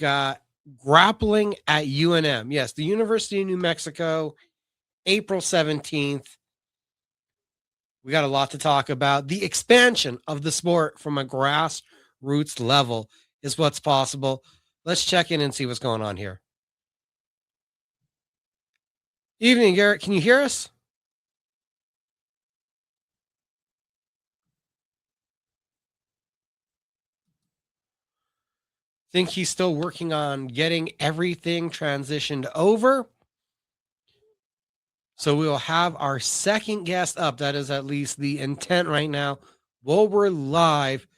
got Grappling at UNM. Yes, the University of New Mexico, April 17th. We got a lot to talk about. The expansion of the sport from a grassroots level is what's possible. Let's check in and see what's going on here. Evening, Garrett. Can you hear us? Think he's still working on getting everything transitioned over. So we will have our second guest up. That is at least the intent right now. While we're live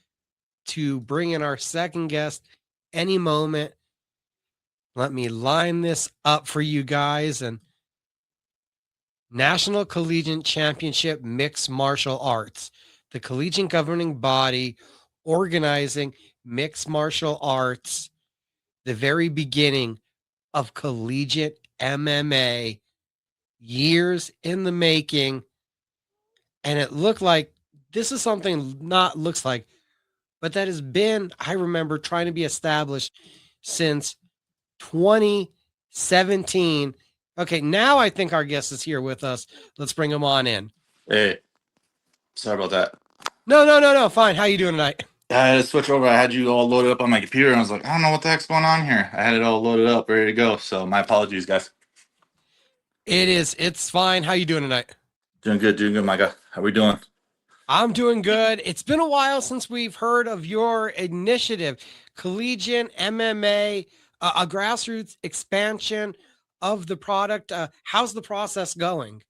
to bring in our second guest any moment. Let me line this up for you guys. And National Collegiate Championship Mixed Martial Arts, the collegiate governing body organizing mixed martial arts, the very beginning of collegiate MMA, years in the making. And it looked like this is something but that has been, I remember, trying to be established since 2017. Okay, now I think our guest is here with us. Let's bring him on in. Hey, sorry about that. No. Fine. How you doing tonight? I had to switch over. I had you all loaded up on my computer, and I was like, I don't know what the heck's going on here. I had it all loaded up, ready to go. So my apologies, guys. It's fine. How you doing tonight? Doing good, my guy. How we doing? I'm doing good. It's been a while since we've heard of your initiative, Collegiate MMA, a grassroots expansion of the product. How's the process going?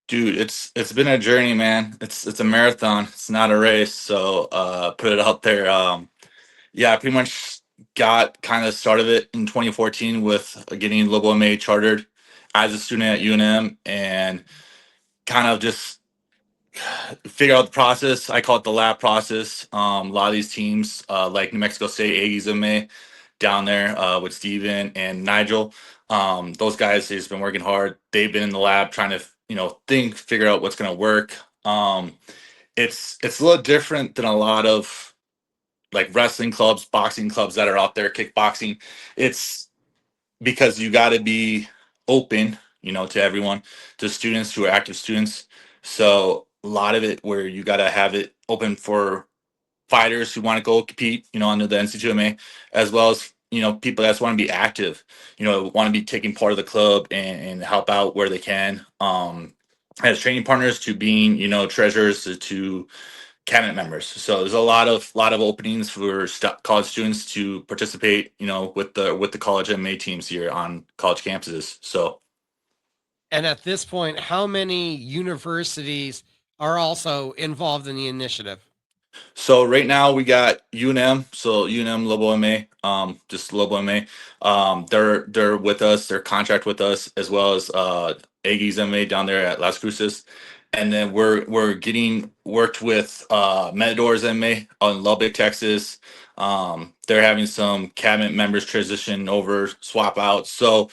Dude, it's been a journey, man. It's a marathon. It's not a race. So put it out there. Yeah, I pretty much got kind of started it in 2014 with getting Lobo MMA chartered as a student at UNM and kind of just figure out the process. I call it the lab process. A lot of these teams, like New Mexico State, Aggies MMA, down there with Steven and Nigel, those guys have been working hard. They've been in the lab trying to, figure out what's going to work. It's a little different than a lot of like wrestling clubs, boxing clubs that are out there, kickboxing. It's because you got to be open, to everyone, to students who are active students. So a lot of it where you got to have it open for fighters who want to go compete, under the NC2MA, as well as, people that just want to be active, want to be taking part of the club and help out where they can. As training partners to being, treasurers to cabinet members. So there's a lot of openings for college students to participate, with the college MMA teams here on college campuses. So, and at this point, how many universities are also involved in the initiative? So right now we got UNM, so UNM Lobo MA, just Lobo MA. They're with us, they're contract with us, as well as Aggies MA down there at Las Cruces. And then we're getting worked with Matadors MA on Lubbock, Texas. They're having some cabinet members transition over, swap out. So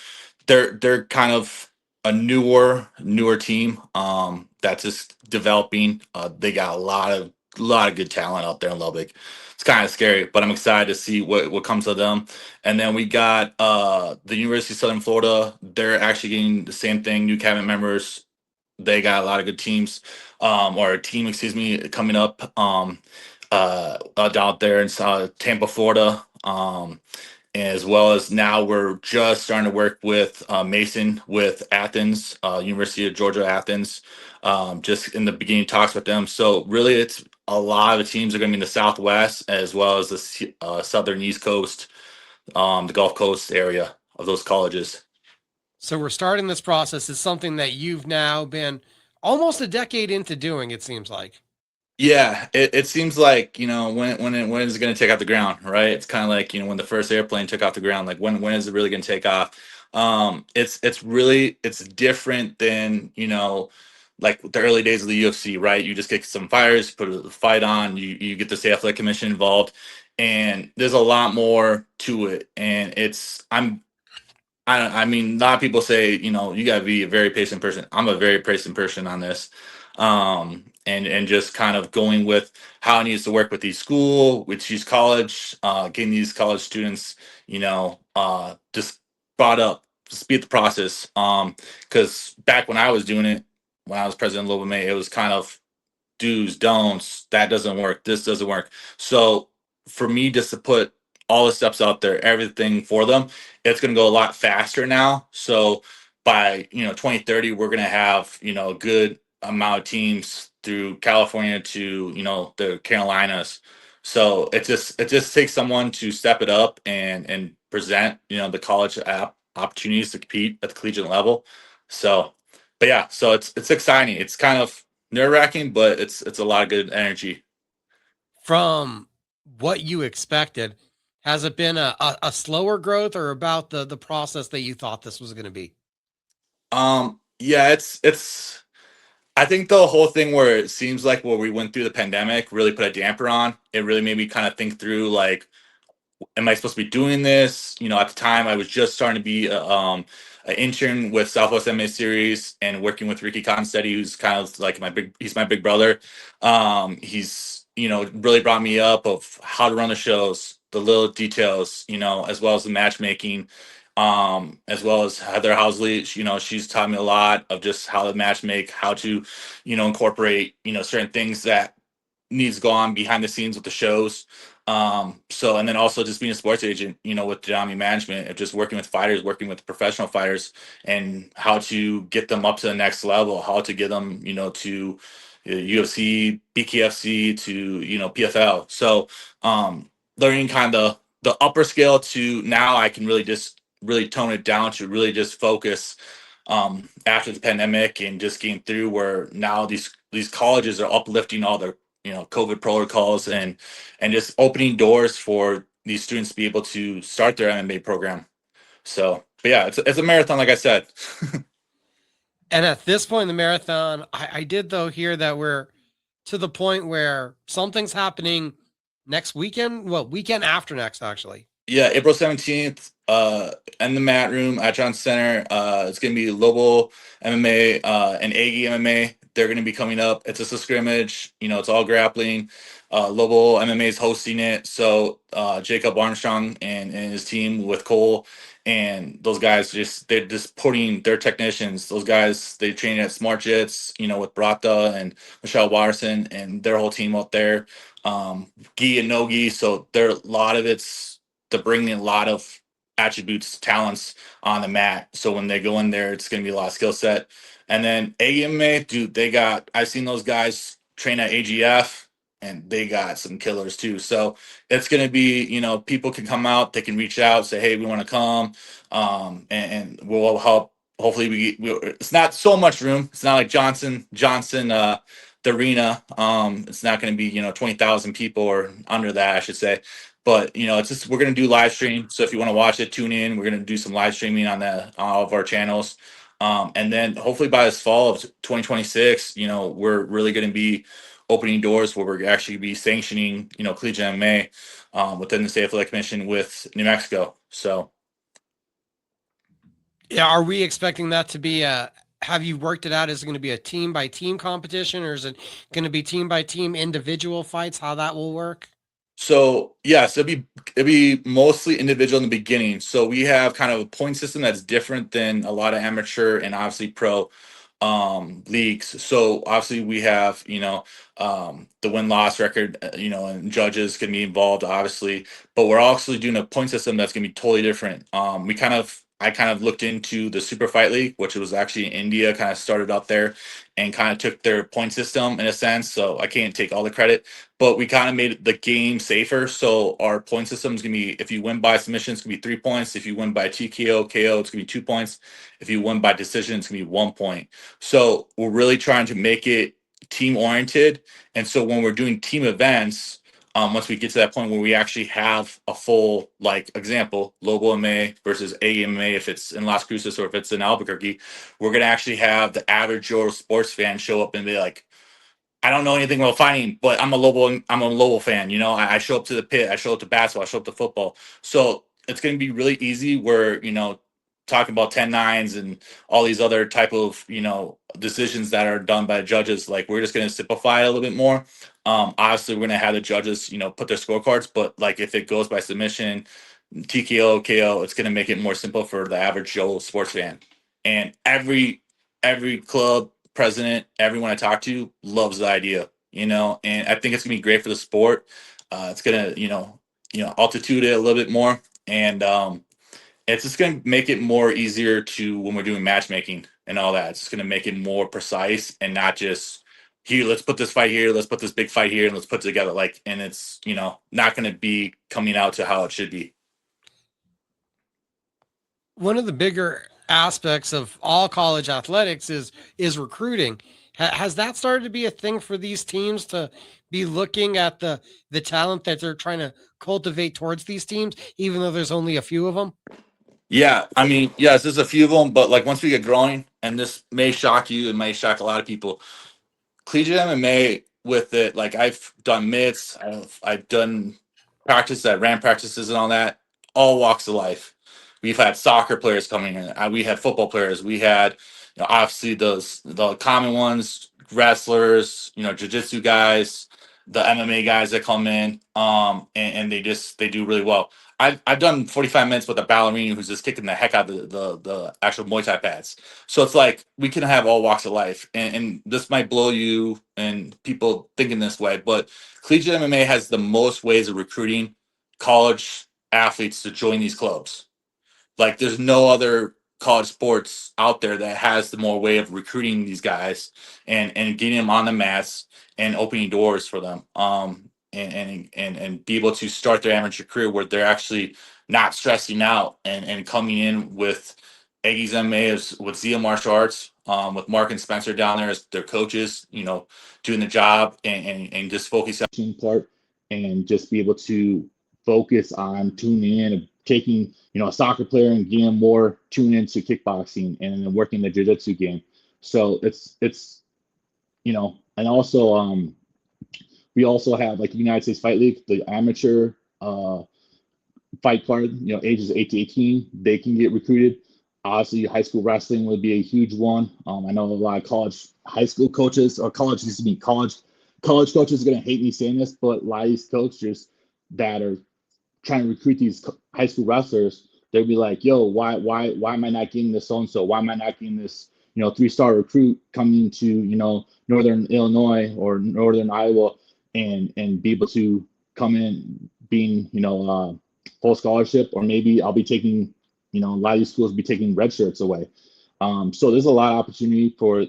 they're kind of a newer team that's just developing. They got a lot of good talent out there in Lubbock. It's kind of scary, but I'm excited to see what comes of them. And then we got the University of Southern Florida. They're actually getting the same thing, new cabinet members. They got a lot of good teams, or a team, excuse me, coming up out there in Tampa, Florida. As well as now we're just starting to work with Mason with Athens, University of Georgia, Athens, just in the beginning talks with them. So really it's a lot of the teams are going to be in the Southwest as well as the Southern East Coast, the Gulf Coast area of those colleges. So we're starting this process. It's something that you've now been almost a decade into doing, it seems like. Yeah, it seems like, when is it going to take off the ground, right? It's kind of like, when the first airplane took off the ground, like when is it really going to take off? It's different than, like the early days of the UFC, right? You just get some fighters, put a fight on, you get the State Athletic Commission involved, and there's a lot more to it. And I mean, a lot of people say, you got to be a very patient person. I'm a very patient person on this. and just kind of going with how it needs to work with each school, with each college, getting these college students, just brought up, speed the process. Because back when I was doing it, when I was president of Lobo May, it was kind of do's, don'ts, that doesn't work, this doesn't work. So for me, just to put all the steps out there, everything for them, it's going to go a lot faster now. So by 2030, we're going to have a good amount of teams through California to the Carolinas. So it just takes someone to step it up and present the college opportunities to compete at the collegiate level. So, but yeah, so it's exciting. It's kind of nerve wracking, but it's a lot of good energy. From what you expected, has it been a slower growth or about the process that you thought this was going to be? Yeah, it's. I think the whole thing where it seems like what we went through the pandemic really put a damper on. It really made me kind of think through like, am I supposed to be doing this? At the time, I was just starting to be an intern with Southwest MMA Series and working with Ricky Consteady, who's kind of like he's my big brother. He's really brought me up of how to run the shows, the little details, as well as the matchmaking, as well as Heather Housley. She's taught me a lot of just how to match make, how to, incorporate, certain things that needs to go on behind the scenes with the shows. So and then also just being a sports agent, with Jami management, of just working with fighters, working with professional fighters, and how to get them up to the next level, how to get them, to UFC, BKFC to PFL. So learning kind of the upper scale to now I can really tone it down to really just focus after the pandemic and just getting through where now these colleges are uplifting all their COVID protocols and just opening doors for these students to be able to start their MMA program. So, but yeah, it's a marathon, like I said. And at this point in the marathon, I did though hear that we're to the point where something's happening next weekend. Well, weekend after next, actually. Yeah, April 17th, in the mat room at John Center. It's gonna be Lobo MMA and Aggie MMA. They're gonna be coming up. It's just a scrimmage, it's all grappling. Lobo MMA is hosting it. So Jacob Armstrong and his team with Cole and those guys they're just putting their technicians, those guys they train at Smart Jits, with Brata and Michelle Watterson and their whole team out there. Gi and Nogi. So there a lot of it's to bring in a lot of attributes, talents on the mat. So when they go in there, it's going to be a lot of skill set. And then AMA, dude, I've seen those guys train at AGF and they got some killers too. So it's going to be, people can come out, they can reach out, say, hey, we want to come. And we'll help. Hopefully it's not so much room. It's not like Johnson, the arena. It's not going to be, 20,000 people or under that, I should say. But it's just we're gonna do live stream. So if you want to watch it, tune in. We're gonna do some live streaming on all of our channels. And then hopefully by this fall of 2026, we're really gonna be opening doors where we're actually be sanctioning, collegiate MMA within the state athletic commission with New Mexico. So Yeah, are we expecting that to be a? Have you worked it out? Is it going to be a team by team competition, or is it going to be team by team individual fights? How that will work? So yes, it'd be mostly individual in the beginning. So we have kind of a point system that's different than a lot of amateur and obviously pro leagues. So obviously we have the win loss record, and judges can be involved obviously, but we're also doing a point system that's gonna be totally different. I kind of looked into the Super Fight League, which was actually in India, kind of started out there and kind of took their point system in a sense. So I can't take all the credit, but we kind of made the game safer. So our point system is gonna be if you win by submission, it's gonna be 3 points. If you win by TKO, KO, it's gonna be 2 points. If you win by decision, it's gonna be 1 point. So we're really trying to make it team oriented. And so when we're doing team events, once we get to that point where we actually have a full, like example, Lobo MMA versus AMA, if it's in Las Cruces or if it's in Albuquerque, we're gonna actually have the average Joe sports fan show up and be like, I don't know anything about fighting, but I'm a Lobo fan. I show up to the pit, I show up to basketball, I show up to football. So it's gonna be really easy where, talking about 10-9s and all these other type of, decisions that are done by judges. Like, we're just going to simplify it a little bit more. Obviously, we're going to have the judges, put their scorecards, but like if it goes by submission, TKO, KO, it's going to make it more simple for the average Joe sports fan. And every club president, everyone I talk to loves the idea, and I think it's going to be great for the sport. It's going to, altitude it a little bit more. And it's just going to make it more easier to when we're doing matchmaking and all that. It's just going to make it more precise and not just here. Let's put this fight here. Let's put this big fight here, and let's put it together. And it's not going to be coming out to how it should be. One of the bigger aspects of all college athletics is recruiting. Has that started to be a thing for these teams to be looking at the talent that they're trying to cultivate towards these teams, even though there's only a few of them? Yeah, I mean, yes, there's a few of them, but like once we get growing, and this may shock you, it may shock a lot of people. Collegiate MMA with it, like I've done mitts, I've done practice at ran practices and all that, all walks of life. We've had soccer players coming in. We had football players. We had, obviously the common ones, wrestlers, jiu-jitsu guys, the MMA guys that come in, and they do really well. I've done 45 minutes with a ballerina who's just kicking the heck out of the actual Muay Thai pads. So it's like we can have all walks of life, and this might blow you and people thinking this way, but collegiate MMA has the most ways of recruiting college athletes to join these clubs. Like, there's no other college sports out there that has the more way of recruiting these guys and getting them on the mats and opening doors for them. And be able to start their amateur career where they're actually not stressing out and coming in with Aggies MMA with Zia Martial Arts, with Mark and Spencer down there as their coaches, doing the job and just focusing on part and just be able to focus on tuning in and taking, a soccer player and getting them more tuned into kickboxing and then working the jiu-jitsu game. So it's and also we also have like the United States Fight League, the amateur fight card, ages 8 to 18, they can get recruited. Obviously, high school wrestling would be a huge one. I know a lot of college coaches are going to hate me saying this, but a lot of these coaches that are trying to recruit these high school wrestlers, they'll be like, yo, why am I not getting this so-and-so? Why am I not getting this, 3-star recruit coming to, Northern Illinois or Northern Iowa and be able to come in being, full scholarship, or maybe I'll be taking, a lot of these schools will be taking red shirts away. So there's a lot of opportunity for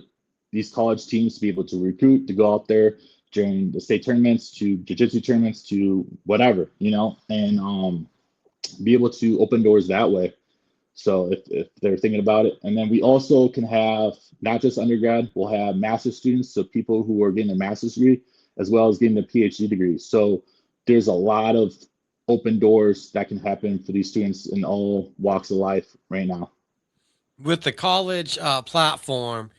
these college teams to be able to recruit, to go out there during the state tournaments, to jiu-jitsu tournaments, to whatever, and be able to open doors that way. So if they're thinking about it. And then we also can have not just undergrad, we'll have master's students, so people who are getting a master's degree, as well as getting a PhD degree. So there's a lot of open doors that can happen for these students in all walks of life right now. With the college platform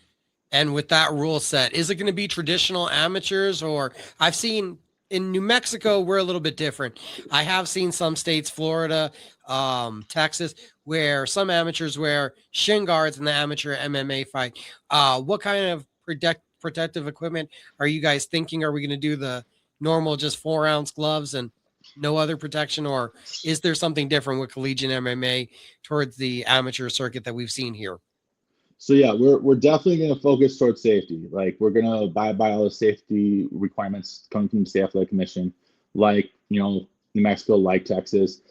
and with that rule set, is it going to be traditional amateurs? Or I've seen in New Mexico, we're a little bit different. I have seen some states, Florida, Texas, where some amateurs wear shin guards in the amateur MMA fight. What kind of protective equipment are you guys thinking? Are we going to do the normal, just 4-ounce gloves and no other protection? Or is there something different with collegiate MMA towards the amateur circuit that we've seen here? So yeah, we're definitely going to focus towards safety. Like, we're going to abide by all the safety requirements coming from the State Athletic Commission, like, New Mexico, like Texas.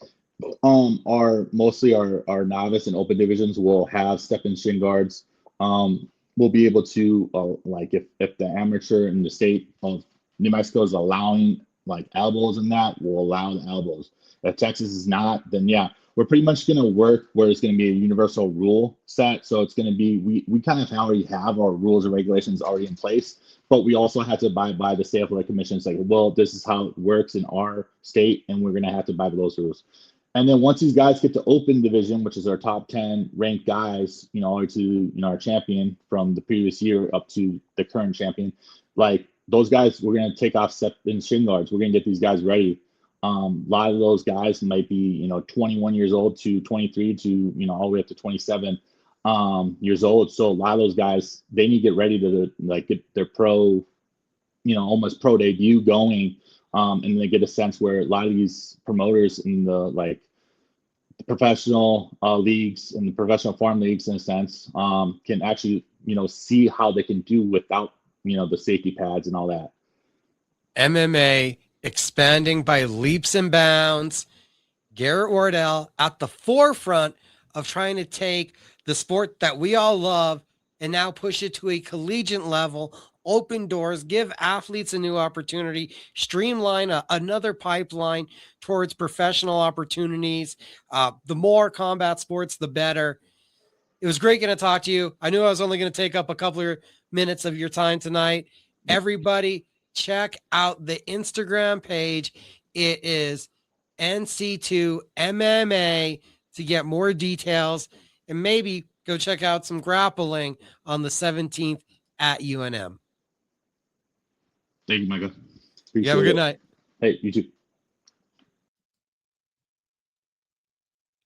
Our novice and open divisions will have step-in shin guards. We'll be able to like if the amateur in the state of New Mexico is allowing like elbows and that, we'll allow the elbows. If Texas is not, then yeah, we're pretty much going to work where it's going to be a universal rule set. So it's going to be, we kind of already have our rules and regulations already in place, but we also have to abide by the State Athletic Commission. It's like, well, this is how it works in our state, and we're going to have to abide by those rules. And then once these guys get to open division, which is our top 10 ranked guys, or to, our champion from the previous year up to the current champion, like those guys, we're going to take off step in shin guards. We're going to get these guys ready. A lot of those guys might be, 21 years old to 23 to, all the way up to 27 years old. So a lot of those guys, they need to get ready to like get their pro, almost pro debut going. And they get a sense where a lot of these promoters in the professional leagues and the professional farm leagues, in a sense, can actually, see how they can do without, the safety pads and all that. MMA expanding by leaps and bounds. Garrett Wardell at the forefront of trying to take the sport that we all love and now push it to a collegiate level, open doors, give athletes a new opportunity, streamline another pipeline towards professional opportunities. The more combat sports, the better. It was great getting to talk to you. I knew I was only going to take up a couple of minutes of your time tonight. Everybody, check out the Instagram page. It is NC2 MMA to get more details, and maybe go check out some grappling on the 17th at UNM. Thank you, Micah. You have a good night. Hey, you too.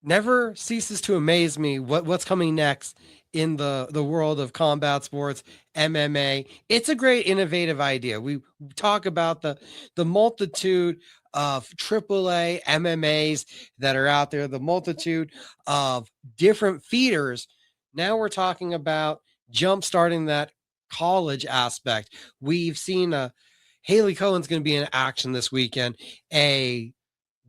Never ceases to amaze me what's coming next in the world of combat sports, MMA. It's a great innovative idea. We talk about the multitude of AAA MMAs that are out there, the multitude of different feeders. Now we're talking about jump starting that college aspect. We've seen Haley Cohen's going to be in action this weekend, a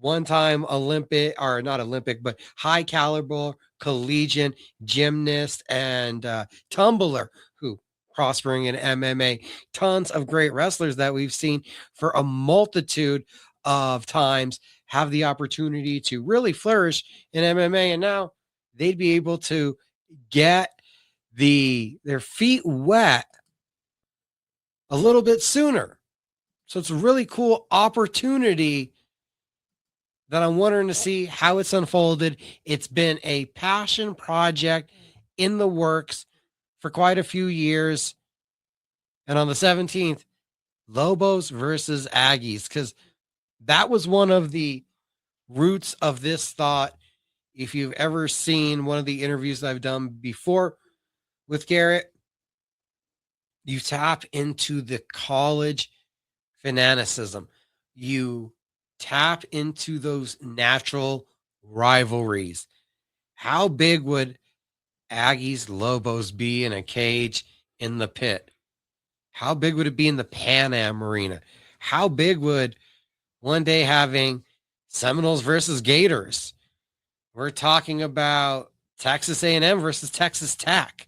one-time Olympic, or not Olympic, but high caliber collegiate gymnast and tumbler who prospering in MMA. Tons of great wrestlers that we've seen for a multitude of times have the opportunity to really flourish in MMA, and now they'd be able to get their feet wet a little bit sooner. So it's a really cool opportunity that I'm wondering to see how it's unfolded. It's been a passion project in the works for quite a few years. And on the 17th, Lobos versus Aggies, because that was one of the roots of this thought. If you've ever seen one of the interviews that I've done before with Garrett, you tap into the college fanaticism. You tap into those natural rivalries. How big would Aggies Lobos be in a cage in the pit? How big would it be in the Pan Am Arena? How big would one day having Seminoles versus Gators? We're talking about Texas A&M versus Texas Tech,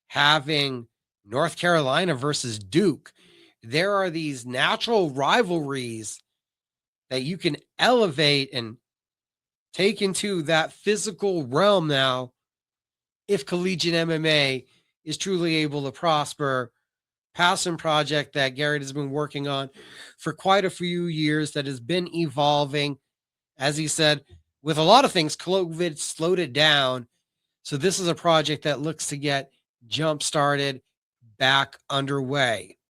having North Carolina versus Duke. There are these natural rivalries that you can elevate and take into that physical realm now if collegiate MMA is truly able to prosper. Passion project that Garrett has been working on for quite a few years that has been evolving. As he said, with a lot of things, COVID slowed it down. So this is a project that looks to get jump started back underway.